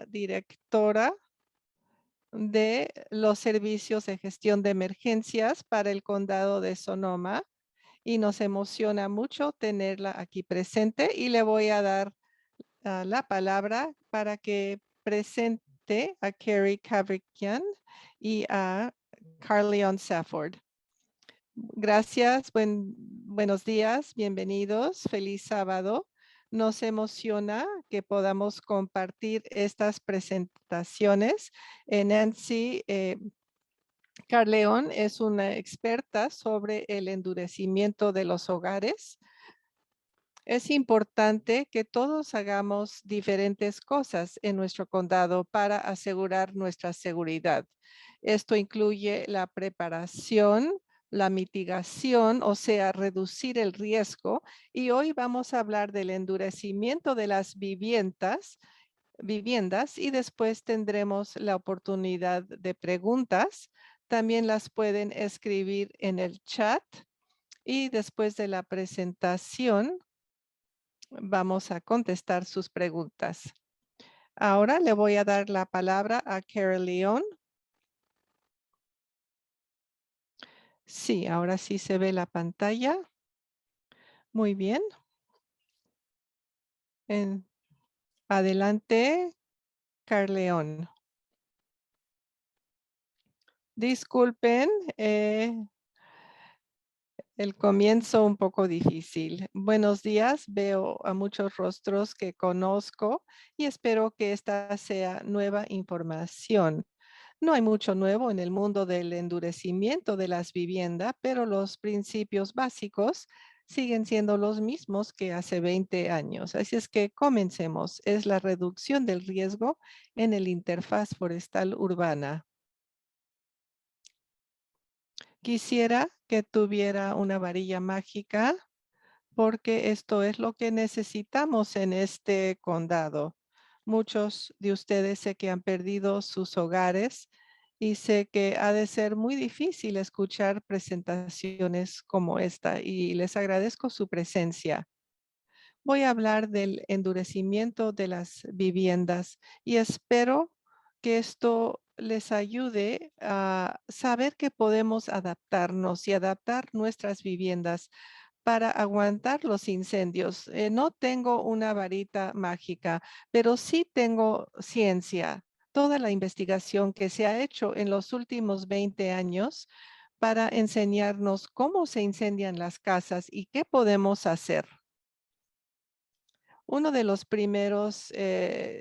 directora de los servicios de gestión de emergencias para el condado de Sonoma y nos emociona mucho tenerla aquí presente y le voy a dar la palabra para que presente a Carrie Cavrikian y a Carleon Safford. Gracias, buenos días, bienvenidos, feliz sábado. Nos emociona que podamos compartir estas presentaciones. Nancy Carleón es una experta sobre el endurecimiento de los hogares. Es importante que todos hagamos diferentes cosas en nuestro condado para asegurar nuestra seguridad. Esto incluye la preparación, la mitigación, o sea, reducir el riesgo. Y hoy vamos a hablar del endurecimiento de las viviendas y después tendremos la oportunidad de preguntas. También las pueden escribir en el chat y después de la presentación vamos a contestar sus preguntas. Ahora le voy a dar la palabra a Carol León. Sí, ahora sí se ve la pantalla. Muy bien. Adelante, Carleón. Disculpen, el comienzo un poco difícil. Buenos días, veo a muchos rostros que conozco y espero que esta sea nueva información. No hay mucho nuevo en el mundo del endurecimiento de las viviendas, pero los principios básicos siguen siendo los mismos que hace 20 años. Así es que comencemos. Es la reducción del riesgo en el interfaz forestal urbana. Quisiera que tuviera una varilla mágica porque esto es lo que necesitamos en este condado. Muchos de ustedes sé que han perdido sus hogares y sé que ha de ser muy difícil escuchar presentaciones como esta y les agradezco su presencia. Voy a hablar del endurecimiento de las viviendas y espero que esto les ayude a saber que podemos adaptarnos y adaptar nuestras viviendas para aguantar los incendios. No tengo una varita mágica, pero sí tengo ciencia, toda la investigación que se ha hecho en los últimos 20 años para enseñarnos cómo se incendian las casas y qué podemos hacer. Uno de los primeros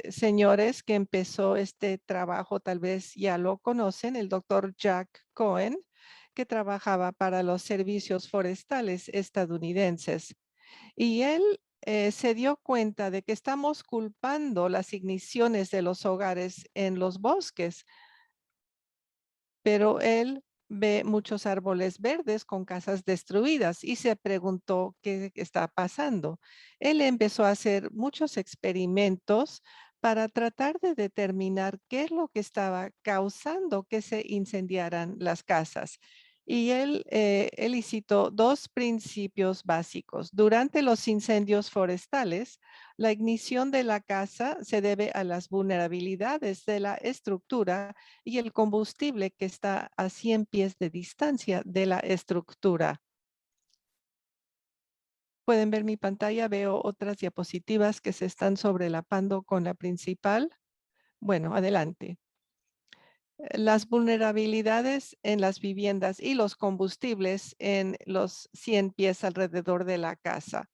señores que empezó este trabajo, tal vez ya lo conocen, el doctor Jack Cohen, que trabajaba para los servicios forestales estadounidenses. Y él se dio cuenta de que estamos culpando las igniciones de los hogares en los bosques, pero él ve muchos árboles verdes con casas destruidas y se preguntó qué está pasando. Él empezó a hacer muchos experimentos para tratar de determinar qué es lo que estaba causando que se incendiaran las casas. Y él citó dos principios básicos. Durante los incendios forestales, la ignición de la casa se debe a las vulnerabilidades de la estructura y el combustible que está a 100 pies de distancia de la estructura. Pueden ver mi pantalla, veo otras diapositivas que se están sobrelapando con la principal. Bueno, adelante. Las vulnerabilidades en las viviendas y los combustibles en los 100 pies alrededor de la casa.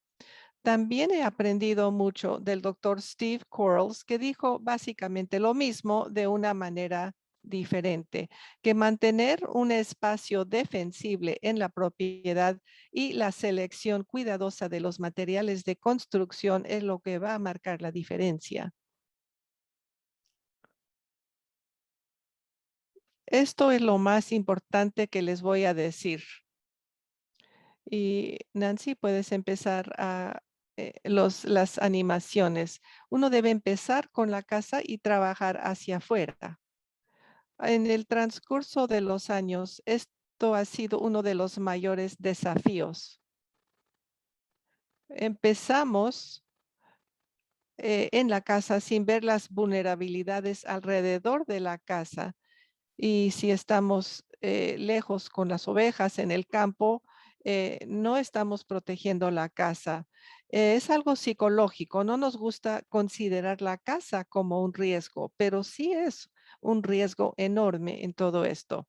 También he aprendido mucho del doctor Steve Quarles, que dijo básicamente lo mismo de una manera diferente, que mantener un espacio defensible en la propiedad y la selección cuidadosa de los materiales de construcción es lo que va a marcar la diferencia. Esto es lo más importante que les voy a decir. Y Nancy, puedes empezar a las animaciones. Uno debe empezar con la casa y trabajar hacia afuera. En el transcurso de los años, esto ha sido uno de los mayores desafíos. Empezamos en la casa sin ver las vulnerabilidades alrededor de la casa. Y si estamos lejos con las ovejas en el campo, no estamos protegiendo la casa. Es algo psicológico. No nos gusta considerar la casa como un riesgo, pero sí es un riesgo enorme en todo esto.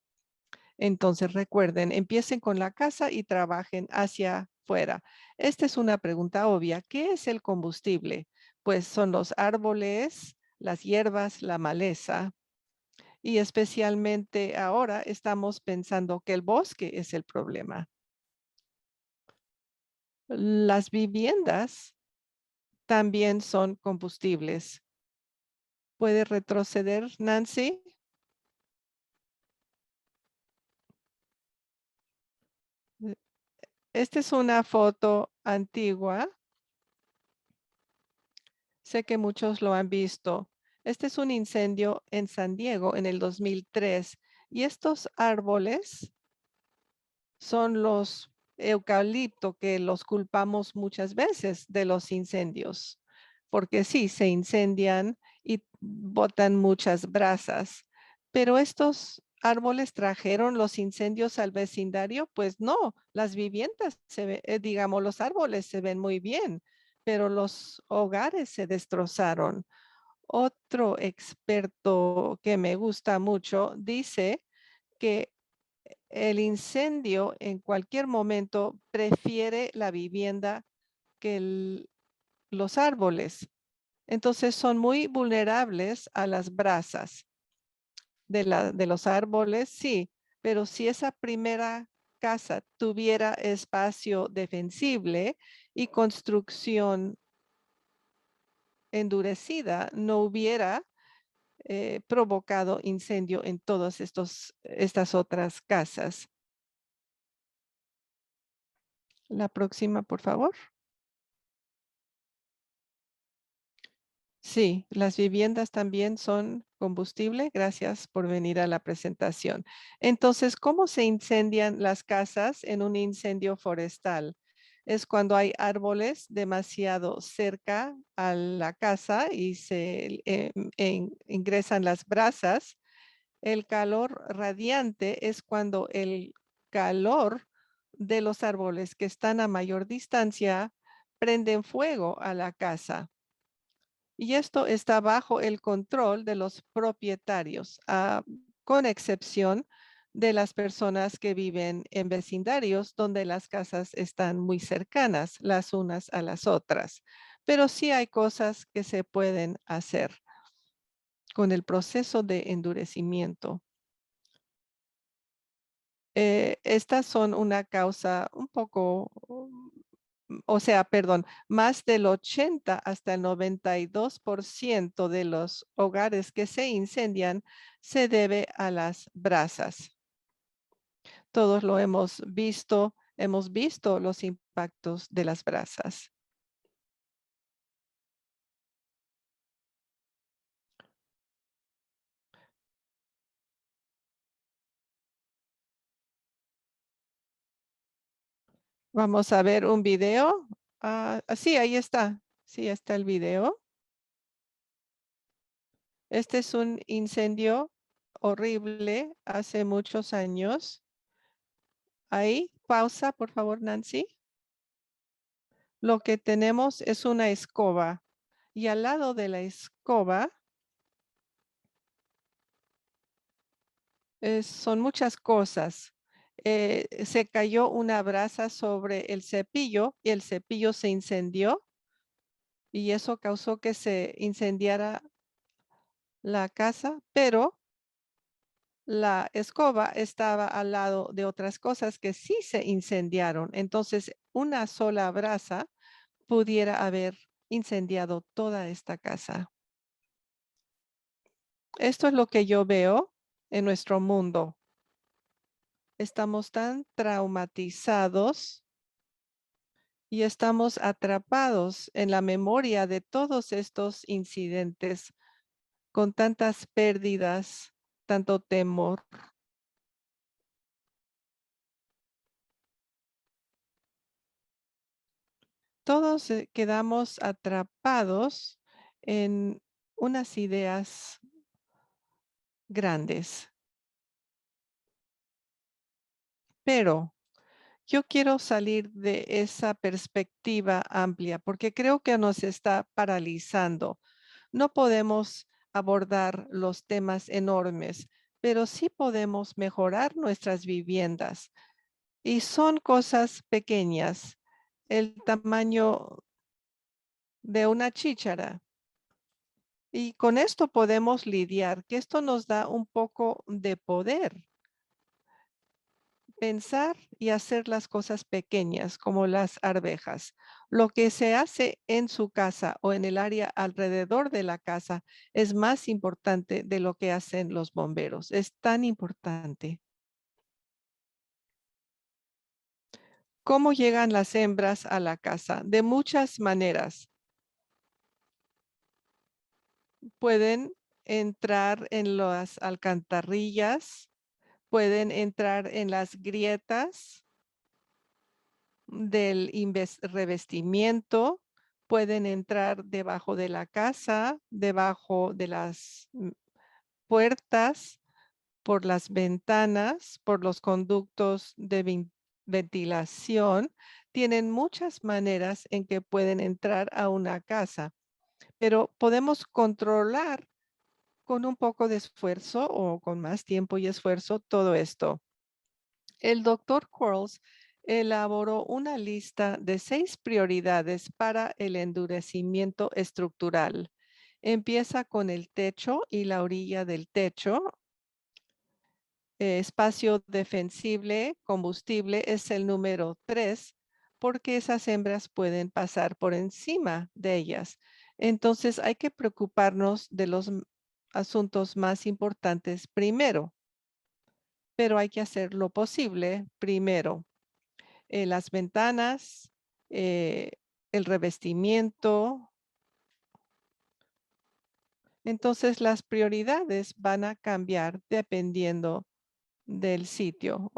Entonces recuerden, empiecen con la casa y trabajen hacia fuera. Esta es una pregunta obvia. ¿Qué es el combustible? Pues son los árboles, las hierbas, la maleza. Y especialmente ahora estamos pensando que el bosque es el problema. Las viviendas también son combustibles. ¿Puede retroceder, Nancy? Eh, Esta es una foto antigua. Sé que muchos lo han visto. Este es un incendio en San Diego en el 2003 y estos árboles son los eucalipto que los culpamos muchas veces de los incendios, porque sí, se incendian y botan muchas brasas, pero estos árboles trajeron los incendios al vecindario, pues no, las viviendas digamos, los árboles se ven muy bien, pero los hogares se destrozaron. Otro experto que me gusta mucho dice que el incendio en cualquier momento prefiere la vivienda que los árboles. Entonces son muy vulnerables a las brasas de los árboles, sí, pero si esa primera casa tuviera espacio defensible y construcción endurecida, no hubiera provocado incendio en todas estas otras casas. La próxima, por favor. Sí, las viviendas también son combustible. Gracias por venir a la presentación. Entonces, ¿cómo se incendian las casas en un incendio forestal? Es cuando hay árboles demasiado cerca a la casa y se ingresan las brasas. El calor radiante es cuando el calor de los árboles que están a mayor distancia prenden fuego a la casa. Y esto está bajo el control de los propietarios, con excepción de las personas que viven en vecindarios donde las casas están muy cercanas las unas a las otras. Pero sí hay cosas que se pueden hacer con el proceso de endurecimiento. Estas son una causa un poco, o sea, perdón, más del 80 hasta el 92% de los hogares que se incendian se debe a las brasas. Todos lo hemos visto los impactos de las brasas. Vamos a ver un video. Sí, ahí está. Sí, está el video. Este es un incendio horrible hace muchos años. Ahí, pausa, por favor, Nancy. Lo que tenemos es una escoba y al lado de la escoba son muchas cosas. Se cayó una brasa sobre el cepillo y el cepillo se incendió y eso causó que se incendiara la casa, pero la escoba estaba al lado de otras cosas que sí se incendiaron. Entonces, una sola brasa pudiera haber incendiado toda esta casa. Esto es lo que yo veo en nuestro mundo. Estamos tan traumatizados y estamos atrapados en la memoria de todos estos incidentes con tantas pérdidas, tanto temor. Todos quedamos atrapados en unas ideas grandes. Pero yo quiero salir de esa perspectiva amplia porque creo que nos está paralizando. No podemos abordar los temas enormes, pero sí podemos mejorar nuestras viviendas. Y son cosas pequeñas, el tamaño de una chíchara. Y con esto podemos lidiar, que esto nos da un poco de poder. Pensar y hacer las cosas pequeñas como las arvejas. Lo que se hace en su casa o en el área alrededor de la casa es más importante de lo que hacen los bomberos. Es tan importante. ¿Cómo llegan las hembras a la casa? De muchas maneras. Pueden entrar en las alcantarillas, pueden entrar en las grietas del revestimiento, pueden entrar debajo de la casa, debajo de las puertas, por las ventanas, por los conductos de ventilación. Tienen muchas maneras en que pueden entrar a una casa, pero podemos controlar con un poco de esfuerzo o con más tiempo y esfuerzo todo esto. El doctor Quarles elaboró una lista de 6 prioridades para el endurecimiento estructural. Empieza con el techo y la orilla del techo. Espacio defensible, combustible es el número 3, porque esas hembras pueden pasar por encima de ellas. Entonces hay que preocuparnos de los asuntos más importantes primero, pero hay que hacer lo posible primero. Las ventanas, eh, el revestimiento. Entonces las prioridades van a cambiar dependiendo del sitio.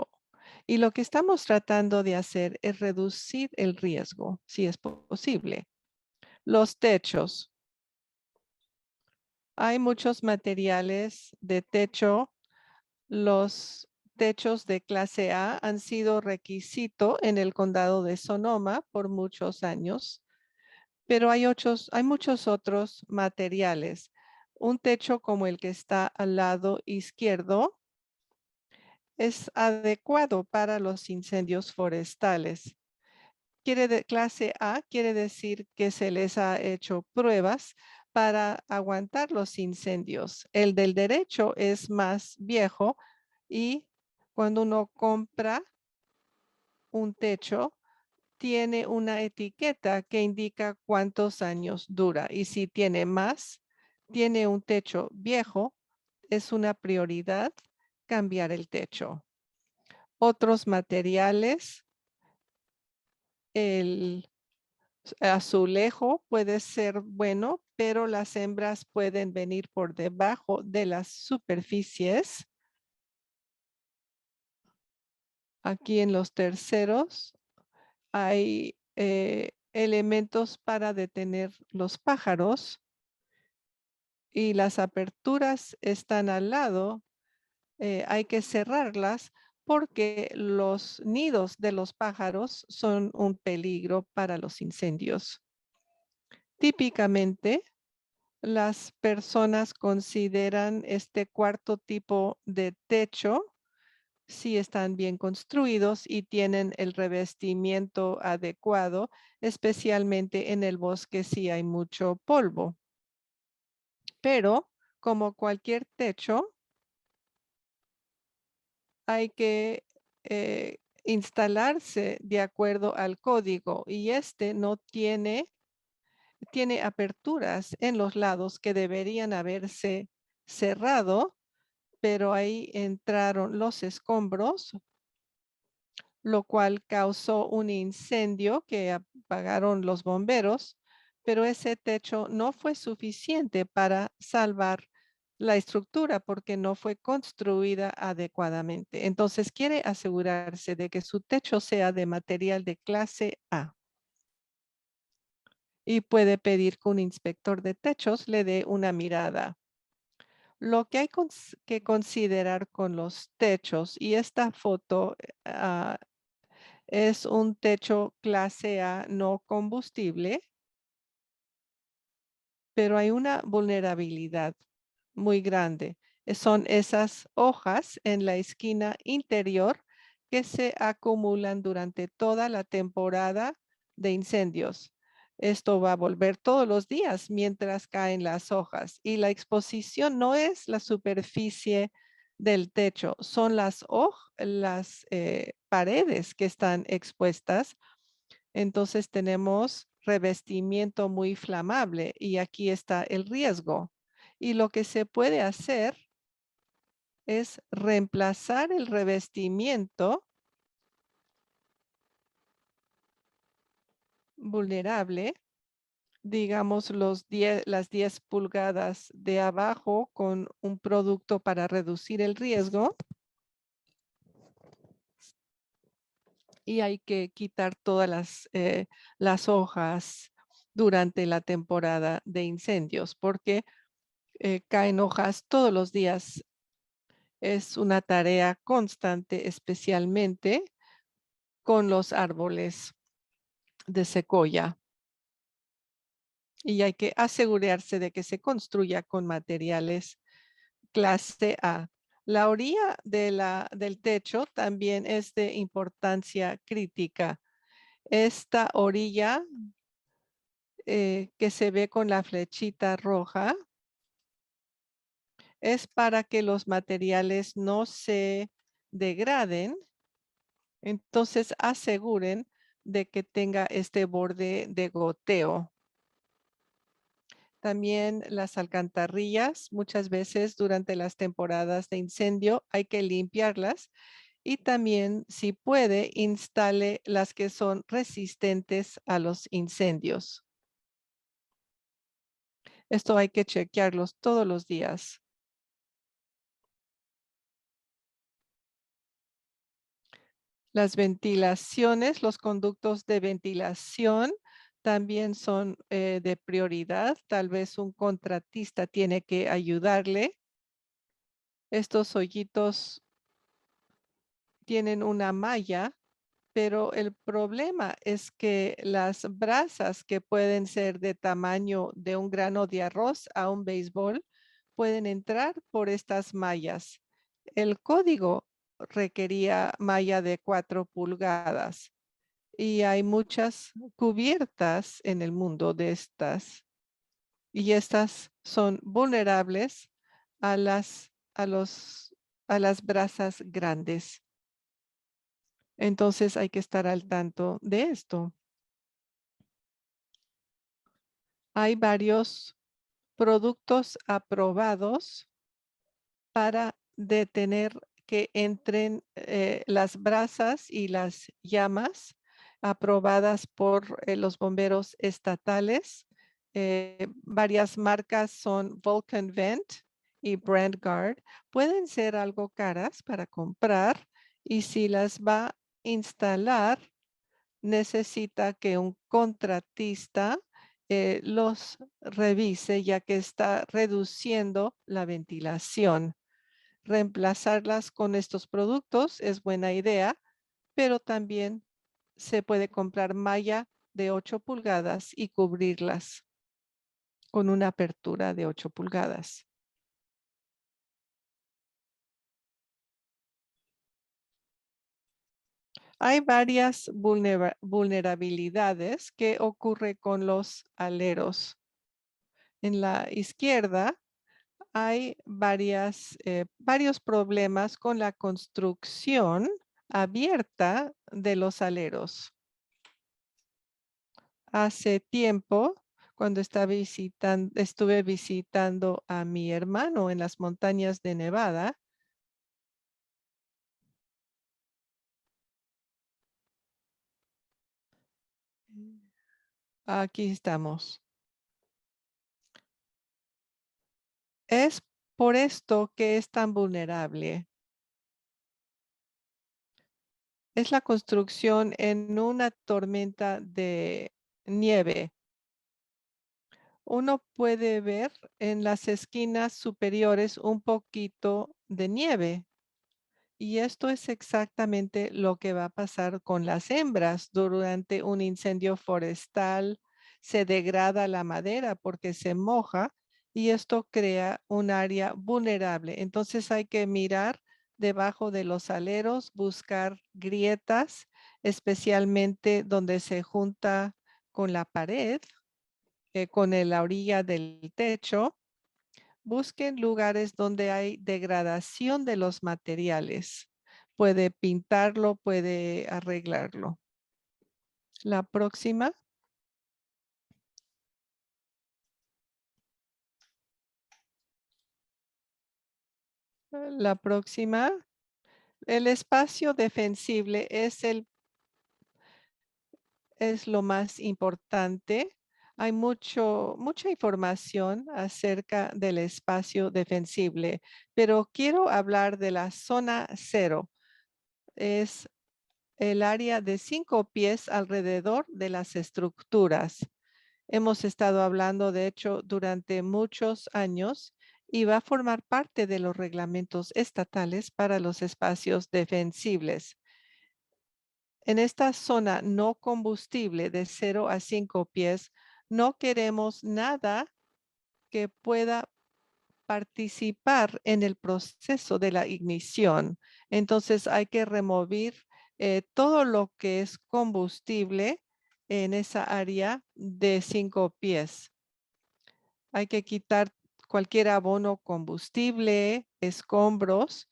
Y lo que estamos tratando de hacer es reducir el riesgo, si es posible. Los techos. Hay muchos materiales de techo. Los techos de clase A han sido requisito en el condado de Sonoma por muchos años, pero hay muchos otros materiales. Un techo como el que está al lado izquierdo es adecuado para los incendios forestales. Clase A quiere decir que se les ha hecho pruebas para aguantar los incendios. El del derecho es más viejo y cuando uno compra un techo, tiene una etiqueta que indica cuántos años dura. Y si tiene más, tiene un techo viejo, es una prioridad cambiar el techo. Otros materiales, el azulejo puede ser bueno, pero las hembras pueden venir por debajo de las superficies. Aquí en los terceros hay elementos para detener los pájaros y las aperturas están al lado. Hay que cerrarlas porque los nidos de los pájaros son un peligro para los incendios. Típicamente, las personas consideran este cuarto tipo de techo si están bien construidos y tienen el revestimiento adecuado, especialmente en el bosque si hay mucho polvo. Pero como cualquier techo, hay que instalarse de acuerdo al código y este no tiene aperturas en los lados que deberían haberse cerrado, pero ahí entraron los escombros, lo cual causó un incendio que apagaron los bomberos, pero ese techo no fue suficiente para salvar la estructura porque no fue construida adecuadamente. Entonces quiere asegurarse de que su techo sea de material de clase A. y puede pedir que un inspector de techos le dé una mirada. Lo que hay que considerar con los techos, y esta foto es un techo clase A no combustible, pero hay una vulnerabilidad muy grande. Son esas hojas en la esquina interior que se acumulan durante toda la temporada de incendios. Esto va a volver todos los días mientras caen las hojas y la exposición no es la superficie del techo, son las paredes que están expuestas. Entonces tenemos revestimiento muy flamable y aquí está el riesgo. Y lo que se puede hacer es reemplazar el revestimiento vulnerable, digamos las 10 pulgadas de abajo con un producto para reducir el riesgo y hay que quitar todas las hojas durante la temporada de incendios porque caen hojas todos los días. Es una tarea constante, especialmente con los árboles de secoya. Y hay que asegurarse de que se construya con materiales clase A. La orilla del techo también es de importancia crítica. Esta orilla que se ve con la flechita roja es para que los materiales no se degraden. Entonces aseguren de que tenga este borde de goteo. También las alcantarillas, muchas veces durante las temporadas de incendio hay que limpiarlas y también, si puede, instale las que son resistentes a los incendios. Esto hay que chequearlos todos los días. Las ventilaciones, los conductos de ventilación también son de prioridad. Tal vez un contratista tiene que ayudarle. Estos hoyitos tienen una malla, pero el problema es que las brasas que pueden ser de tamaño de un grano de arroz a un béisbol pueden entrar por estas mallas. El código requería malla de 4 pulgadas y hay muchas cubiertas en el mundo de estas y estas son vulnerables a las brasas grandes. Entonces hay que estar al tanto de esto. Hay varios productos aprobados para detener que entren las brasas y las llamas aprobadas por los bomberos estatales. Varias marcas son Vulcan Vent y Brand Guard. Pueden ser algo caras para comprar y si las va a instalar, necesita que un contratista los revise ya que está reduciendo la ventilación. Reemplazarlas con estos productos es buena idea, pero también se puede comprar malla de 8 pulgadas y cubrirlas con una apertura de 8 pulgadas. Hay varias vulnerabilidades que ocurre con los aleros. En la izquierda hay varios problemas con la construcción abierta de los aleros. Hace tiempo, cuando estuve visitando a mi hermano en las montañas de Nevada, aquí estamos. Es por esto que es tan vulnerable. Es la construcción en una tormenta de nieve. Uno puede ver en las esquinas superiores un poquito de nieve. Y esto es exactamente lo que va a pasar con las hembras durante un incendio forestal. Se degrada la madera porque se moja y esto crea un área vulnerable. Entonces hay que mirar debajo de los aleros, buscar grietas, especialmente donde se junta con la pared, con la orilla del techo. Busquen lugares donde hay degradación de los materiales. Puede pintarlo, puede arreglarlo. La próxima. La próxima. El espacio defensible es lo más importante. Hay mucha información acerca del espacio defensible, pero quiero hablar de la zona cero. Es el área de 5 pies alrededor de las estructuras. Hemos estado hablando, de hecho, durante muchos años y va a formar parte de los reglamentos estatales para los espacios defensibles. En esta zona no combustible de 0 a 5 pies, no queremos nada que pueda participar en el proceso de la ignición. Entonces hay que remover todo lo que es combustible en esa área de 5 pies. Hay que quitar cualquier abono combustible, escombros.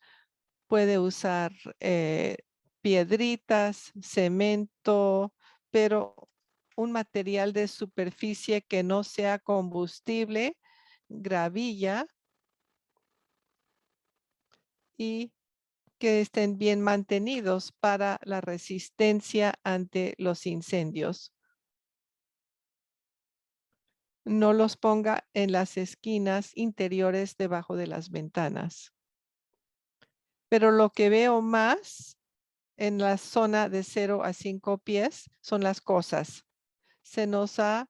Puede usar piedritas, cemento, pero un material de superficie que no sea combustible, gravilla y que estén bien mantenidos para la resistencia ante los incendios. No los ponga en las esquinas interiores debajo de las ventanas. Pero lo que veo más en la zona de 0 a 5 pies son las cosas. Se nos ha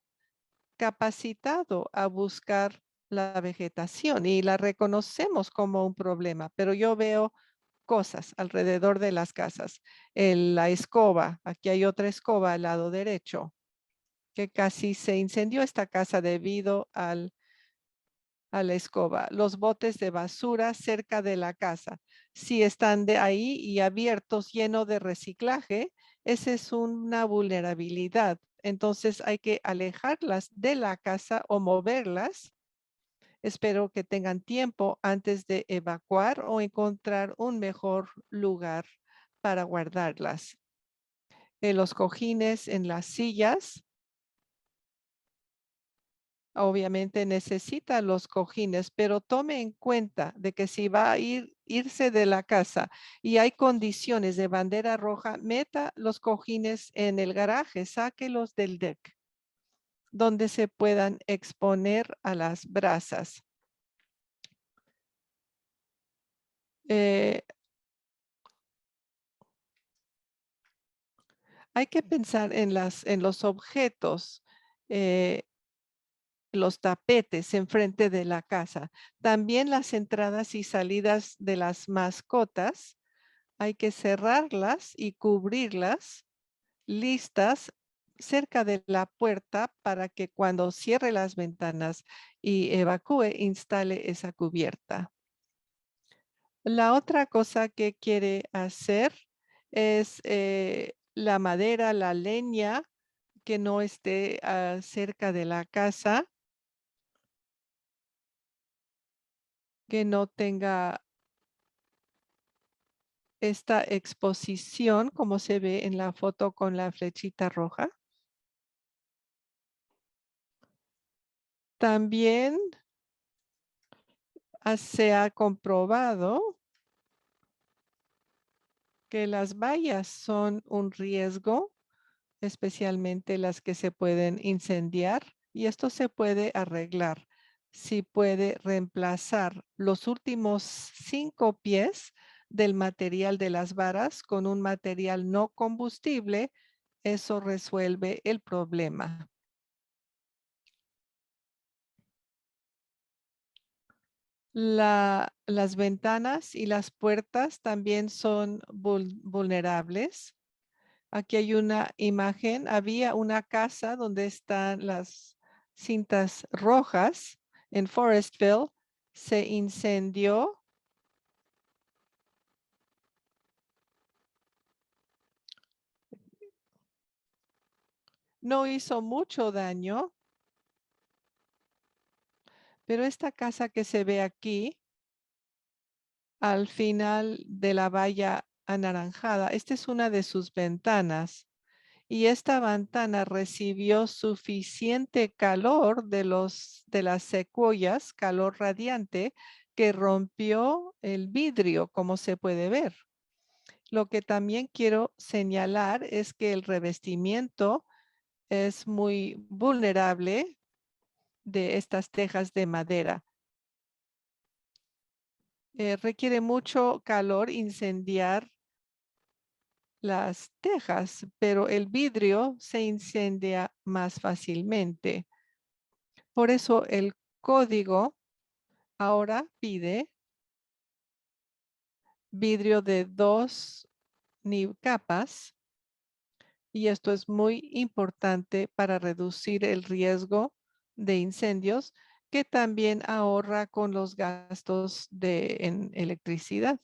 capacitado a buscar la vegetación y la reconocemos como un problema, pero yo veo cosas alrededor de las casas. La escoba, aquí hay otra escoba al lado derecho, que casi se incendió esta casa debido a la escoba. Los botes de basura cerca de la casa, si están de ahí y abiertos, lleno de reciclaje, esa es una vulnerabilidad. Entonces hay que alejarlas de la casa o moverlas. Espero que tengan tiempo antes de evacuar o encontrar un mejor lugar para guardarlas. En los cojines, en las sillas, obviamente necesita los cojines, pero tome en cuenta de que si va a irse de la casa y hay condiciones de bandera roja, meta los cojines en el garaje, sáquelos del deck, donde se puedan exponer a las brasas. Eh, Hay que pensar en los objetos, eh, los tapetes enfrente de la casa. También las entradas y salidas de las mascotas. Hay que cerrarlas y cubrirlas listas cerca de la puerta para que cuando cierre las ventanas y evacúe, instale esa cubierta. La otra cosa que quiere hacer es la madera, la leña que no esté cerca de la casa, que no tenga esta exposición como se ve en la foto con la flechita roja. También se ha comprobado que las vallas son un riesgo, especialmente las que se pueden incendiar, y esto se puede arreglar. Si puede reemplazar los últimos 5 pies del material de las varas con un material no combustible, eso resuelve el problema. Las ventanas y las puertas también son vulnerables. Aquí hay una imagen. Había una casa donde están las cintas rojas en Forestville. Se incendió. No hizo mucho daño, pero esta casa que se ve aquí, al final de la valla anaranjada, esta es una de sus ventanas. Y esta ventana recibió suficiente calor de las secuoyas, calor radiante, que rompió el vidrio, como se puede ver. Lo que también quiero señalar es que el revestimiento es muy vulnerable de estas tejas de madera. Requiere mucho calor incendiar las tejas, pero el vidrio se incendia más fácilmente. Por eso el código ahora pide vidrio de 2 capas, y esto es muy importante para reducir el riesgo de incendios, que también ahorra con los gastos en electricidad.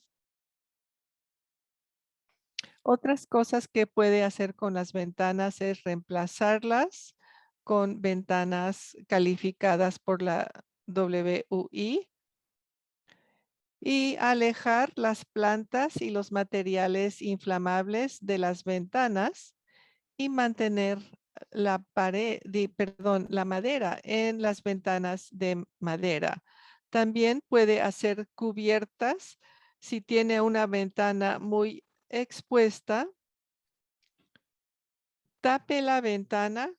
Otras cosas que puede hacer con las ventanas es reemplazarlas con ventanas calificadas por la WUI y alejar las plantas y los materiales inflamables de las ventanas y mantener la madera en las ventanas de madera. También puede hacer cubiertas si tiene una ventana muy expuesta. Tape la ventana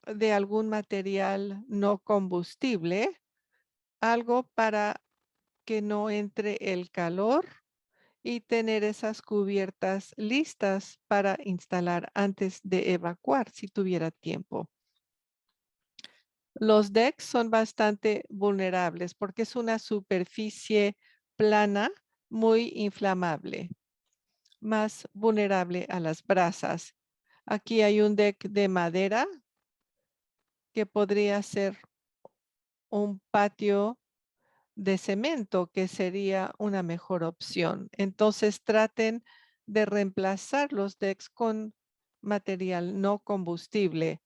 de algún material no combustible, algo para que no entre el calor y tener esas cubiertas listas para instalar antes de evacuar si tuviera tiempo. Los decks son bastante vulnerables porque es una superficie plana muy inflamable, más vulnerable a las brasas. Aquí hay un deck de madera que podría ser un patio de cemento, que sería una mejor opción. Entonces traten de reemplazar los decks con material no combustible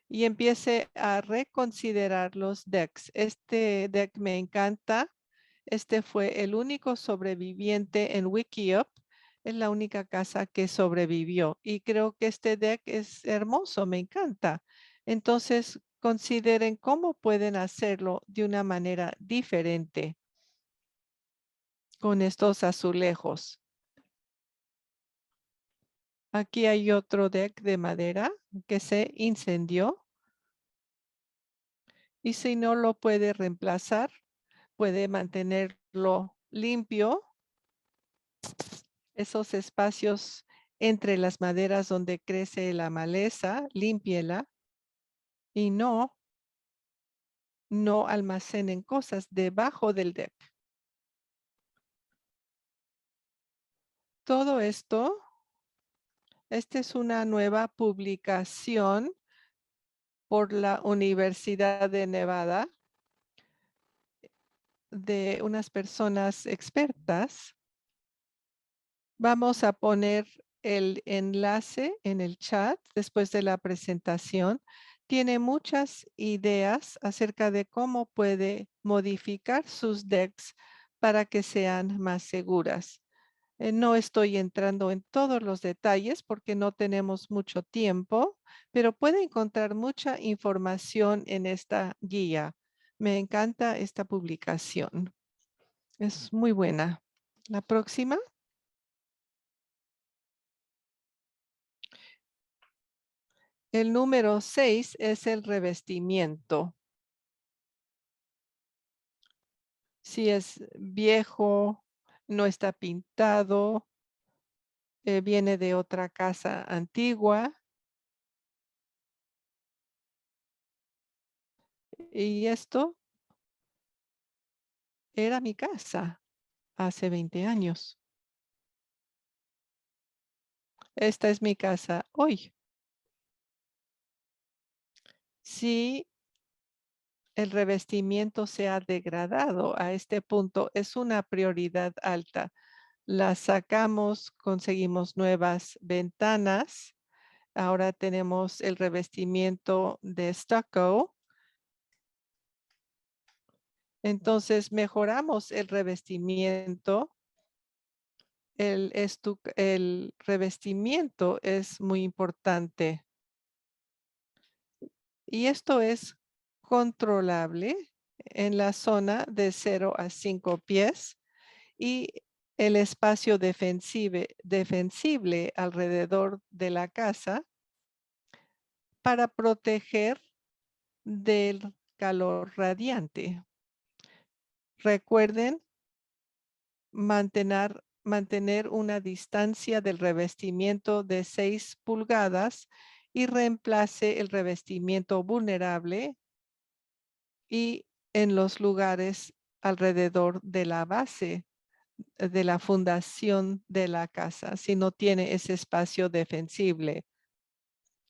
y empiece a reconsiderar los decks. Este deck me encanta. Este fue el único sobreviviente en Wikiup. Es la única casa que sobrevivió y creo que este deck es hermoso, me encanta. Entonces, consideren cómo pueden hacerlo de una manera diferente con estos azulejos. Aquí hay otro deck de madera que se incendió y si no lo puede reemplazar, puede mantenerlo limpio. Esos espacios entre las maderas donde crece la maleza, límpiela y no almacenen cosas debajo del deck. Todo esto, esta es una nueva publicación por la Universidad de Nevada de unas personas expertas. Vamos a poner el enlace en el chat después de la presentación. Tiene muchas ideas acerca de cómo puede modificar sus decks para que sean más seguras. No estoy entrando en todos los detalles porque no tenemos mucho tiempo, pero puede encontrar mucha información en esta guía. Me encanta esta publicación. Es muy buena. La próxima. El número 6 es el revestimiento. Si es viejo, no está pintado, viene de otra casa antigua. Y esto Era mi casa hace 20 años. Esta es mi casa hoy. Si el revestimiento se ha degradado a este punto, es una prioridad alta. La sacamos, conseguimos nuevas ventanas. Ahora tenemos el revestimiento de stucco. Entonces mejoramos el revestimiento. El revestimiento es muy importante y esto es controlable en la zona de 0 a 5 pies y el espacio defensible alrededor de la casa para proteger del calor radiante. Recuerden mantener una distancia del revestimiento de 6 pulgadas y reemplace el revestimiento vulnerable y en los lugares alrededor de la base de la fundación de la casa, si no tiene ese espacio defensible.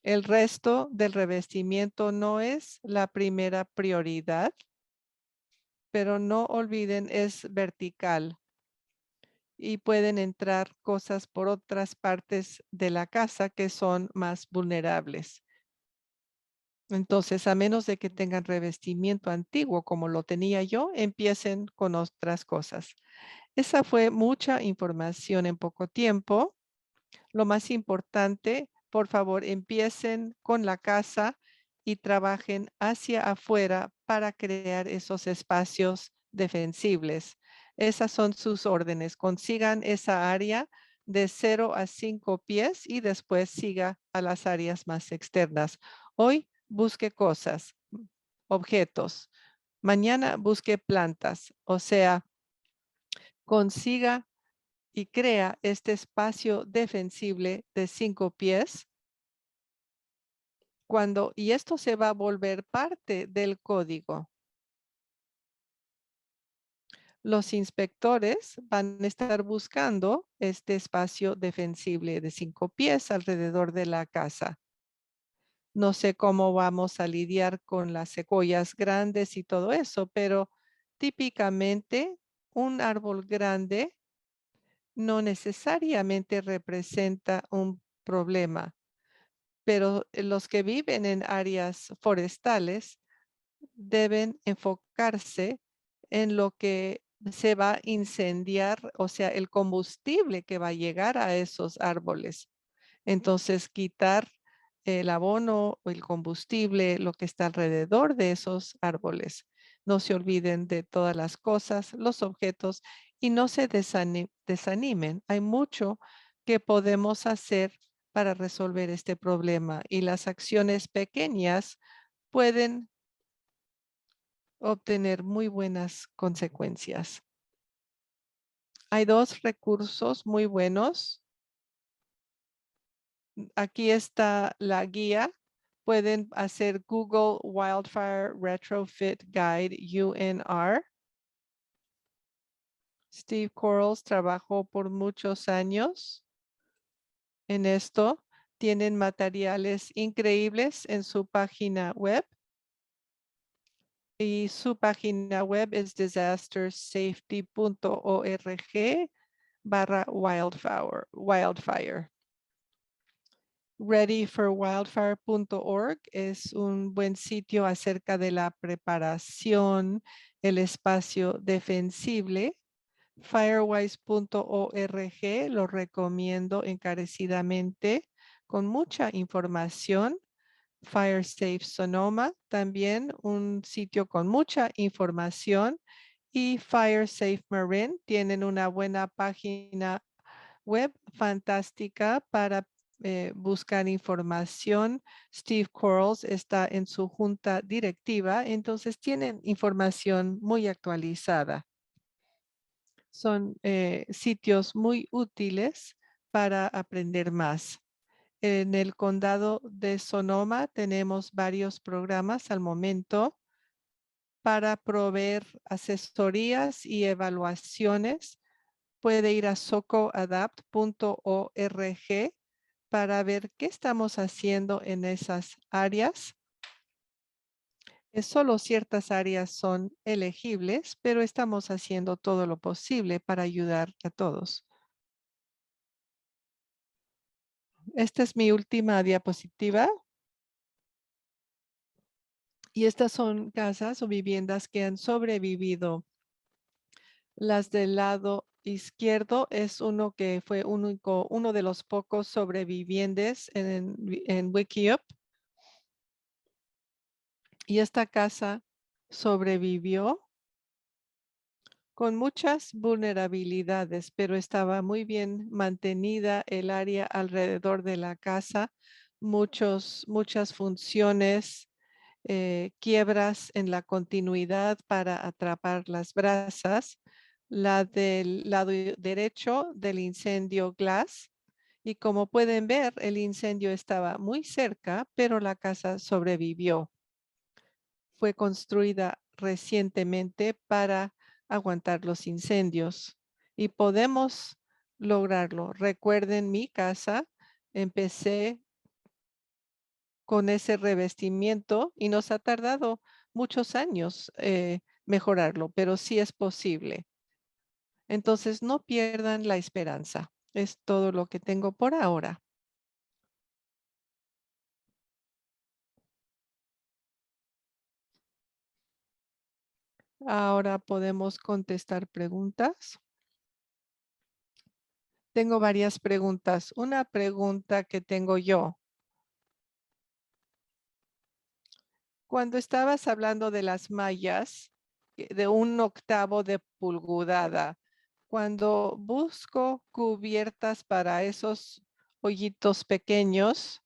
El resto del revestimiento no es la primera prioridad, pero no olviden, es vertical y pueden entrar cosas por otras partes de la casa que son más vulnerables. Entonces, a menos de que tengan revestimiento antiguo como lo tenía yo, empiecen con otras cosas. Esa fue mucha información en poco tiempo. Lo más importante, por favor, empiecen con la casa y trabajen hacia afuera para crear esos espacios defensibles. Esas son sus órdenes. Consigan esa área de 0 a 5 pies y después siga a las áreas más externas. Hoy busque cosas, objetos. Mañana busque plantas, o sea, consiga y crea este espacio defensible de 5 pies y esto se va a volver parte del código. Los inspectores van a estar buscando este espacio defensible de 5 pies alrededor de la casa. No sé cómo vamos a lidiar con las secuoyas grandes y todo eso, pero típicamente un árbol grande no necesariamente representa un problema, pero los que viven en áreas forestales deben enfocarse en lo que se va a incendiar, o sea, el combustible que va a llegar a esos árboles. Entonces, quitar el abono o el combustible, lo que está alrededor de esos árboles. No se olviden de todas las cosas, los objetos y no se desanimen. Hay mucho que podemos hacer para resolver este problema y las acciones pequeñas pueden obtener muy buenas consecuencias. Hay dos recursos muy buenos. Aquí está la guía. Pueden hacer Google Wildfire Retrofit Guide UNR. Steve Quarles trabajó por muchos años en esto. Tienen materiales increíbles en su página web. Y su página web es disastersafety.org/wildfire. Readyforwildfire.org es un buen sitio acerca de la preparación, el espacio defensible. Firewise.org lo recomiendo encarecidamente con mucha información. FireSafe Sonoma, también un sitio con mucha información. Y FireSafe Marin tienen una buena página web fantástica para buscar información. Steve Quarles está en su junta directiva, entonces tienen información muy actualizada. Son sitios muy útiles para aprender más. En el condado de Sonoma tenemos varios programas al momento para proveer asesorías y evaluaciones, puede ir a socoadapt.org para ver qué estamos haciendo en esas áreas. Solo ciertas áreas son elegibles, pero estamos haciendo todo lo posible para ayudar a todos. Esta es mi última diapositiva. Y estas son casas o viviendas que han sobrevivido. Las del lado izquierdo es uno que fue uno de los pocos sobrevivientes en Wikiup. Y esta casa sobrevivió con muchas vulnerabilidades, pero estaba muy bien mantenida el área alrededor de la casa, muchas funciones, quiebras en la continuidad para atrapar las brasas, la del lado derecho del incendio Glass. Y como pueden ver, el incendio estaba muy cerca, pero la casa sobrevivió. Fue construida recientemente para aguantar los incendios y podemos lograrlo. Recuerden mi casa, empecé con ese revestimiento y nos ha tardado muchos años mejorarlo, pero sí es posible. Entonces, no pierdan la esperanza. Es todo lo que tengo por ahora. Ahora podemos contestar preguntas. Tengo varias preguntas. Una pregunta que tengo yo. Cuando estabas hablando de las mallas, de 1/8 de pulgada, cuando busco cubiertas para esos hoyitos pequeños,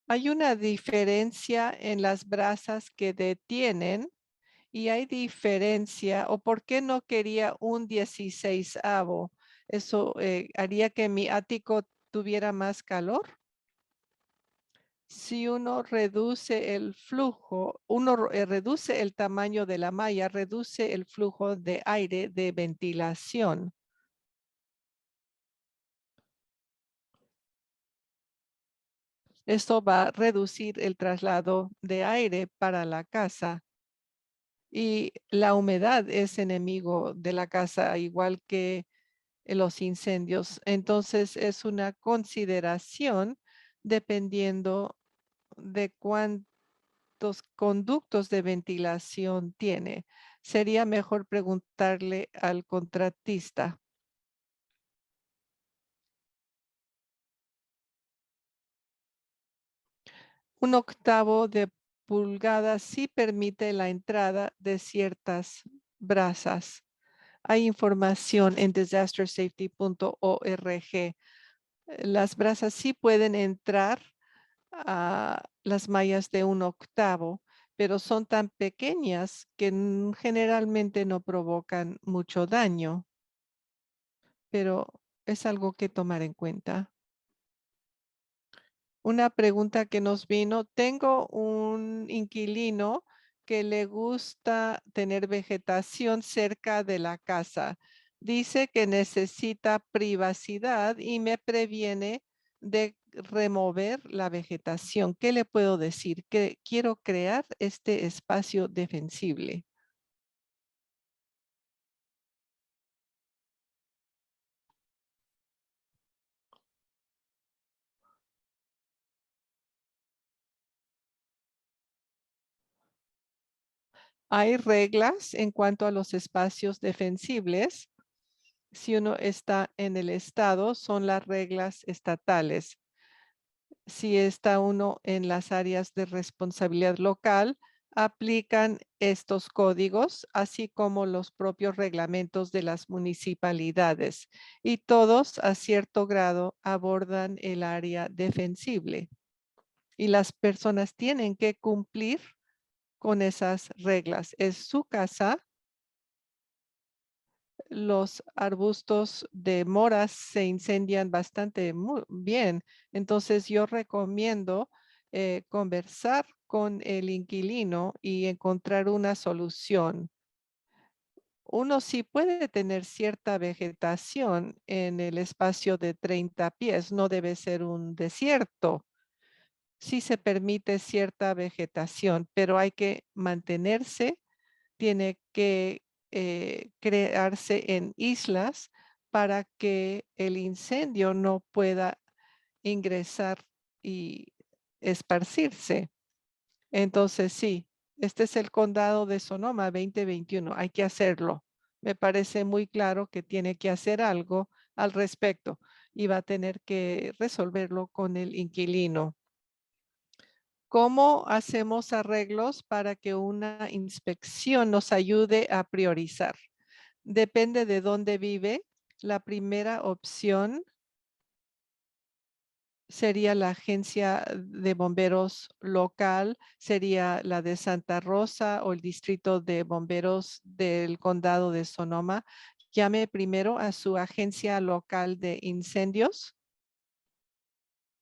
hay una diferencia en las brasas que detienen y hay diferencia, o por qué no quería un 16avo. Eso haría que mi ático tuviera más calor. Si uno reduce el flujo, reduce el tamaño de la malla, reduce el flujo de aire de ventilación. Esto va a reducir el traslado de aire para la casa. Y la humedad es enemigo de la casa, igual que los incendios. Entonces es una consideración dependiendo de cuántos conductos de ventilación tiene. Sería mejor preguntarle al contratista. 1/8 de pulgada sí permite la entrada de ciertas brasas. Hay información en disastersafety.org. Las brasas sí pueden entrar a las mallas de 1/8, pero son tan pequeñas que generalmente no provocan mucho daño, pero es algo que tomar en cuenta. Una pregunta que nos vino, tengo un inquilino que le gusta tener vegetación cerca de la casa. Dice que necesita privacidad y me previene de remover la vegetación. ¿Qué le puedo decir? Que quiero crear este espacio defensible. Hay reglas en cuanto a los espacios defensibles. Si uno está en el estado, son las reglas estatales. Si está uno en las áreas de responsabilidad local, aplican estos códigos, así como los propios reglamentos de las municipalidades, y todos a cierto grado abordan el área defensible. Y las personas tienen que cumplir con esas reglas. Es su casa. Los arbustos de moras se incendian bastante muy bien. Entonces yo recomiendo conversar con el inquilino y encontrar una solución. Uno sí puede tener cierta vegetación en el espacio de 30 pies, no debe ser un desierto. Sí se permite cierta vegetación, pero hay que mantenerse, tiene que crearse en islas para que el incendio no pueda ingresar y esparcirse. Entonces, sí, este es el condado de Sonoma 2021. Hay que hacerlo. Me parece muy claro que tiene que hacer algo al respecto y va a tener que resolverlo con el inquilino. ¿Cómo hacemos arreglos para que una inspección nos ayude a priorizar? Depende de dónde vive. La primera opción sería la agencia de bomberos local, sería la de Santa Rosa o el distrito de bomberos del condado de Sonoma. Llame primero a su agencia local de incendios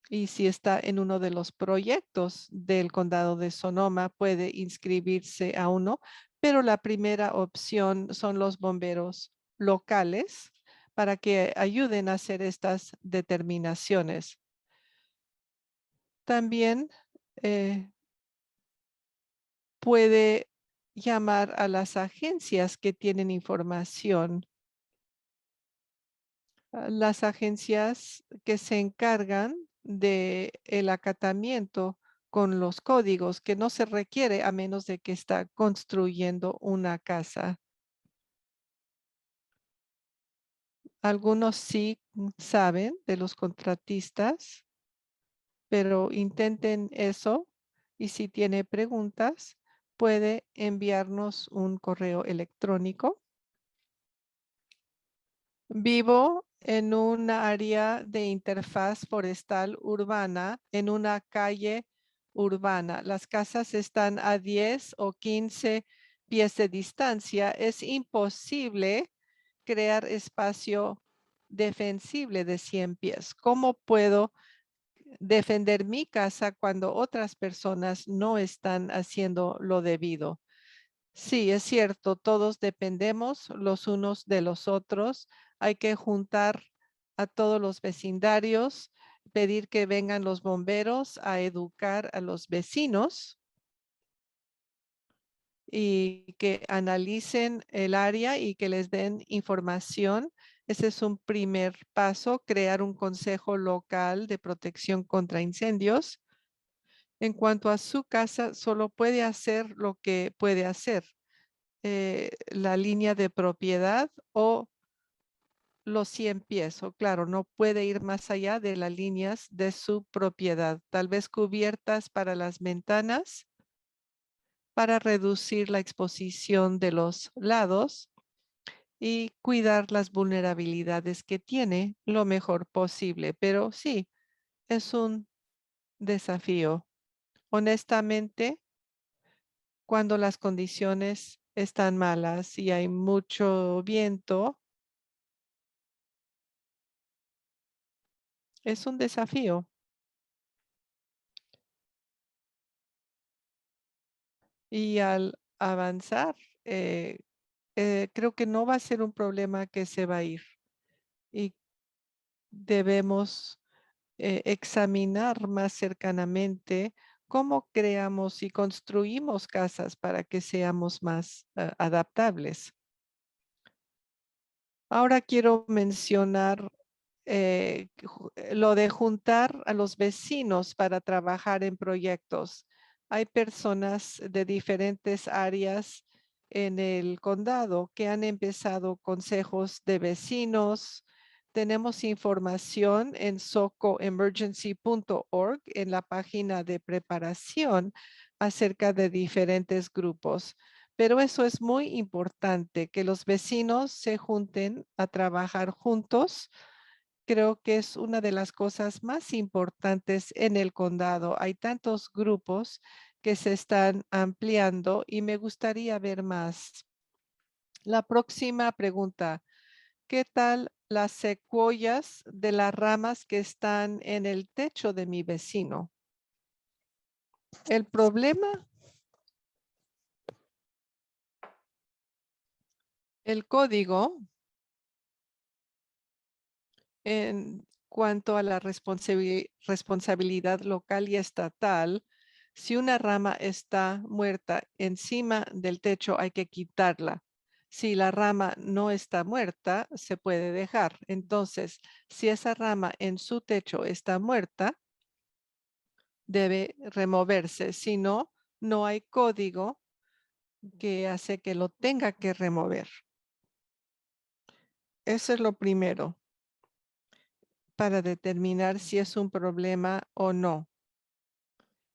y si está en uno de los proyectos del condado de Sonoma, puede inscribirse a uno, pero la primera opción son los bomberos locales para que ayuden a hacer estas determinaciones. También puede llamar a las agencias que tienen información, las agencias que se encargan de el acatamiento con los códigos que no se requiere a menos de que está construyendo una casa. Algunos sí saben de los contratistas, pero intenten eso y si tiene preguntas, puede enviarnos un correo electrónico. Vivo en un área de interfaz forestal urbana, en una calle urbana. Las casas están a 10 o 15 pies de distancia. Es imposible crear espacio defensible de 100 pies. ¿Cómo puedo defender mi casa cuando otras personas no están haciendo lo debido? Sí, es cierto, todos dependemos los unos de los otros. Hay que juntar a todos los vecindarios, pedir que vengan los bomberos a educar a los vecinos y que analicen el área y que les den información. Ese es un primer paso, crear un consejo local de protección contra incendios. En cuanto a su casa, solo puede hacer lo que puede hacer. La línea de propiedad o los 100 pies, o claro, no puede ir más allá de las líneas de su propiedad, tal vez cubiertas para las ventanas para reducir la exposición de los lados y cuidar las vulnerabilidades que tiene lo mejor posible. Pero sí, es un desafío. Honestamente, cuando las condiciones están malas y hay mucho viento, es un desafío. Y al avanzar, creo que no va a ser un problema que se va a ir y debemos examinar más cercanamente cómo creamos y construimos casas para que seamos más adaptables. Ahora quiero mencionar lo de juntar a los vecinos para trabajar en proyectos. Hay personas de diferentes áreas en el condado que han empezado consejos de vecinos. Tenemos información en socoemergency.org en la página de preparación acerca de diferentes grupos. Pero eso es muy importante, que los vecinos se junten a trabajar juntos. Creo que es una de las cosas más importantes en el condado. Hay tantos grupos que se están ampliando y me gustaría ver más. La próxima pregunta, ¿qué tal las secuoyas de las ramas que están en el techo de mi vecino? El problema, el código en cuanto a la responsabilidad local y estatal, si una rama está muerta encima del techo, hay que quitarla. Si la rama no está muerta, se puede dejar. Entonces, si esa rama en su techo está muerta, debe removerse. Si no, no hay código que hace que lo tenga que remover. Eso es lo primero para determinar si es un problema o no.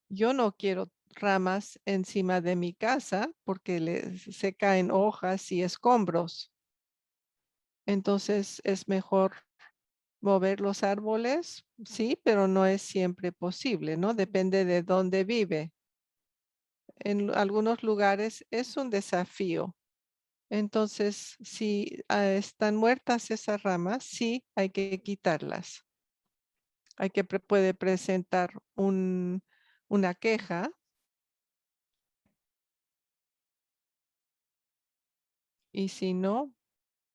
Yo no quiero ramas encima de mi casa porque se caen hojas y escombros. Entonces es mejor mover los árboles, sí, pero no es siempre posible, ¿no? Depende de dónde vive. En algunos lugares es un desafío. Entonces, si están muertas esas ramas, sí hay que quitarlas. Puede presentar una queja y si no,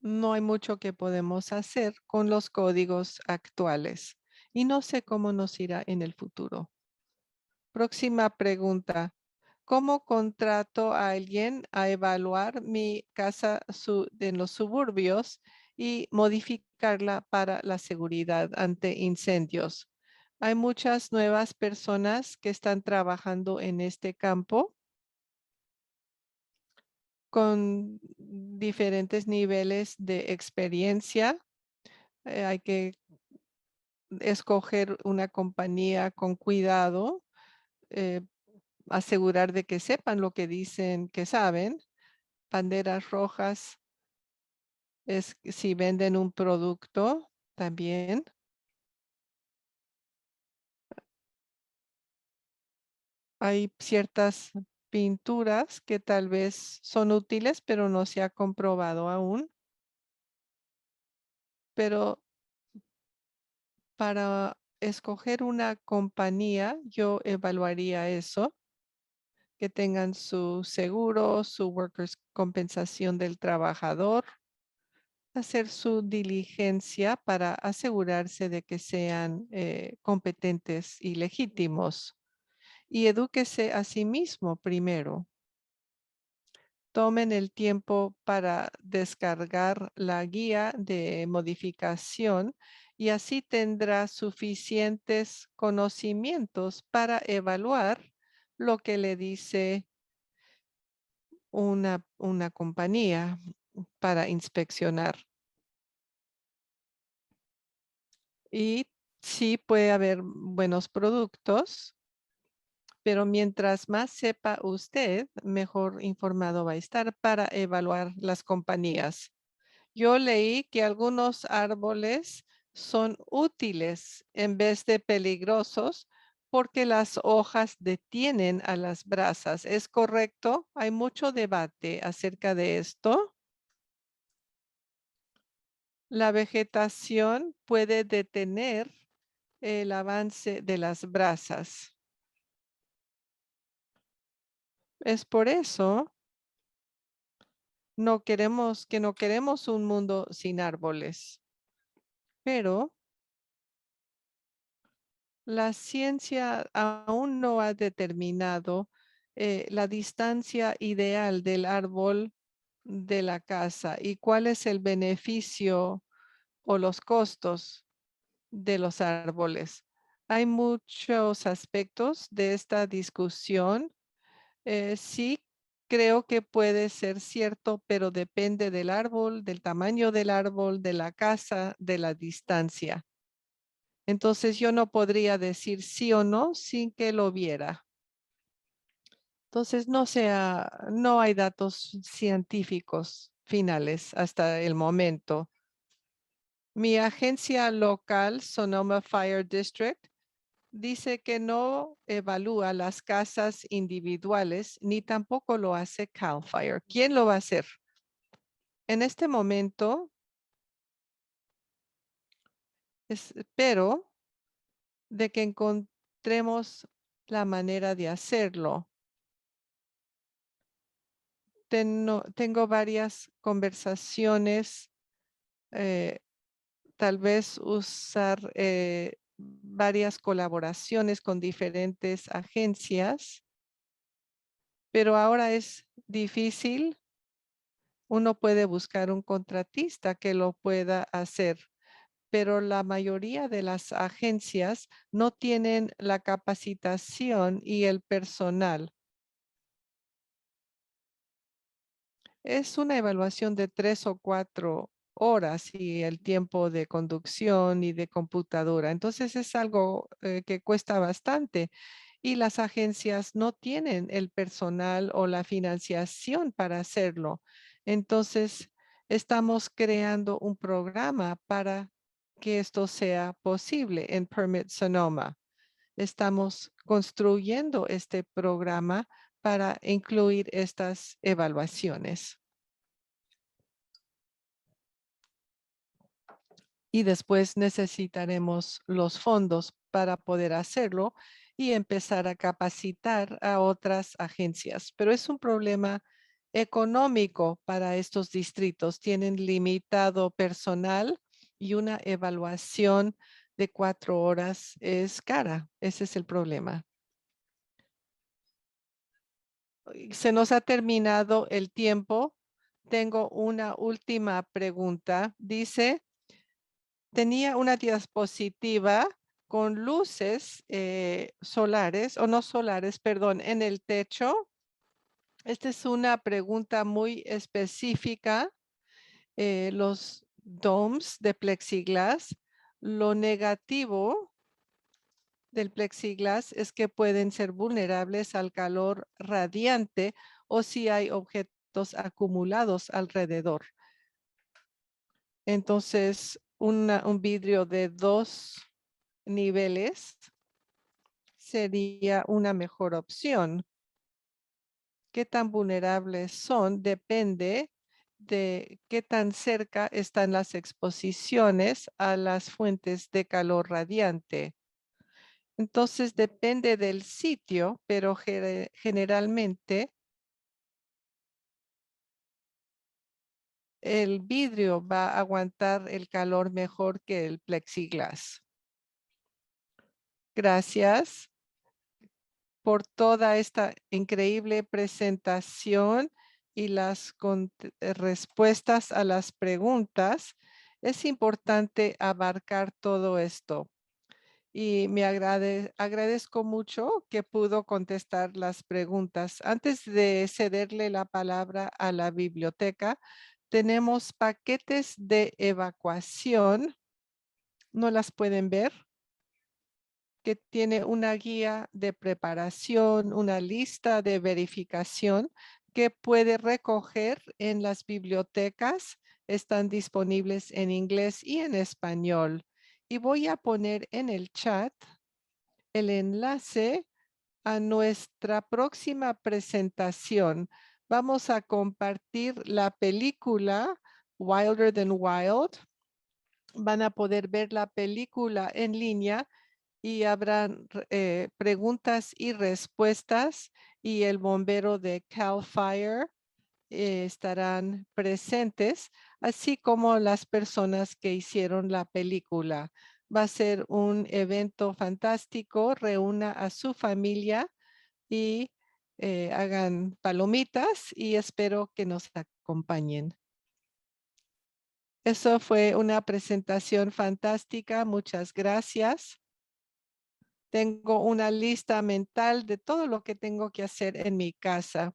no hay mucho que podemos hacer con los códigos actuales y no sé cómo nos irá en el futuro. Próxima pregunta. ¿Cómo contrato a alguien a evaluar mi casa en los suburbios y modificarla para la seguridad ante incendios? Hay muchas nuevas personas que están trabajando en este campo con diferentes niveles de experiencia. Hay que escoger una compañía con cuidado, eh, asegurar de que sepan lo que dicen que saben. Banderas rojas es si venden un producto también. Hay ciertas pinturas que tal vez son útiles, pero no se ha comprobado aún. Pero para escoger una compañía, yo evaluaría eso, que tengan su seguro, su workers' compensación del trabajador, hacer su diligencia para asegurarse de que sean competentes y legítimos. Y edúquese a sí mismo primero. Tomen el tiempo para descargar la guía de modificación y así tendrá suficientes conocimientos para evaluar lo que le dice una compañía para inspeccionar. Y sí puede haber buenos productos, pero mientras más sepa usted, mejor informado va a estar para evaluar las compañías. Yo leí que algunos árboles son útiles en vez de peligrosos porque las hojas detienen a las brasas. ¿Es correcto? Hay mucho debate acerca de esto. La vegetación puede detener el avance de las brasas. Es por eso no queremos un mundo sin árboles, pero la ciencia aún no ha determinado la distancia ideal del árbol de la casa y cuál es el beneficio o los costos de los árboles. Hay muchos aspectos de esta discusión. Sí, creo que puede ser cierto, pero depende del árbol, del tamaño del árbol, de la casa, de la distancia. Entonces yo no podría decir sí o no sin que lo viera. Entonces no hay datos científicos finales hasta el momento. Mi agencia local, Sonoma Fire District, dice que no evalúa las casas individuales ni tampoco lo hace CAL FIRE. ¿Quién lo va a hacer? En este momento, espero de que encontremos la manera de hacerlo. Tengo varias conversaciones, eh, tal vez usar varias colaboraciones con diferentes agencias, pero ahora es difícil. Uno puede buscar un contratista que lo pueda hacer, pero la mayoría de las agencias no tienen la capacitación y el personal. Es una evaluación de 3 o 4 horas y el tiempo de conducción y de computadora. Entonces es algo que cuesta bastante y las agencias no tienen el personal o la financiación para hacerlo. Entonces estamos creando un programa para que esto sea posible en Permit Sonoma. Estamos construyendo este programa para incluir estas evaluaciones. Y después necesitaremos los fondos para poder hacerlo y empezar a capacitar a otras agencias. Pero es un problema económico para estos distritos. Tienen limitado personal y una evaluación de 4 horas es cara. Ese es el problema. Se nos ha terminado el tiempo. Tengo una última pregunta. Dice, tenía una diapositiva con luces solares, o no solares, perdón, en el techo. Esta es una pregunta muy específica. Los domes de plexiglas, lo negativo del plexiglas es que pueden ser vulnerables al calor radiante o si hay objetos acumulados alrededor. Entonces, un vidrio de 2 niveles sería una mejor opción. Qué tan vulnerables son depende de qué tan cerca están las exposiciones a las fuentes de calor radiante. Entonces depende del sitio, pero generalmente el vidrio va a aguantar el calor mejor que el plexiglas. Gracias por toda esta increíble presentación y las respuestas a las preguntas. Es importante abarcar todo esto y me agradezco mucho que pudo contestar las preguntas. Antes de cederle la palabra a la biblioteca, tenemos paquetes de evacuación. ¿No las pueden ver? Que tiene una guía de preparación, una lista de verificación que puede recoger en las bibliotecas. Están disponibles en inglés y en español. Y voy a poner en el chat el enlace a nuestra próxima presentación. Vamos a compartir la película Wilder Than Wild. Van a poder ver la película en línea y habrán preguntas y respuestas y el bombero de Cal Fire estarán presentes, así como las personas que hicieron la película. Va a ser un evento fantástico. Reúna a su familia y hagan palomitas y espero que nos acompañen. Eso fue una presentación fantástica. Muchas gracias. Tengo una lista mental de todo lo que tengo que hacer en mi casa.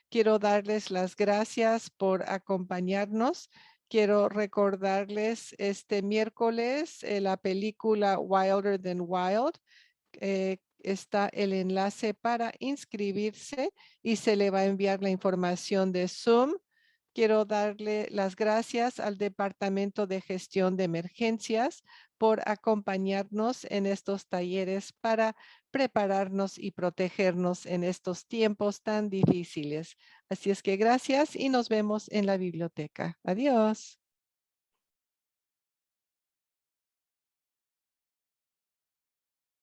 Quiero darles las gracias por acompañarnos. Quiero recordarles este miércoles la película Wilder Than Wild. Está el enlace para inscribirse y se le va a enviar la información de Zoom. Quiero darle las gracias al Departamento de Gestión de Emergencias por acompañarnos en estos talleres para prepararnos y protegernos en estos tiempos tan difíciles. Así es que gracias y nos vemos en la biblioteca. Adiós.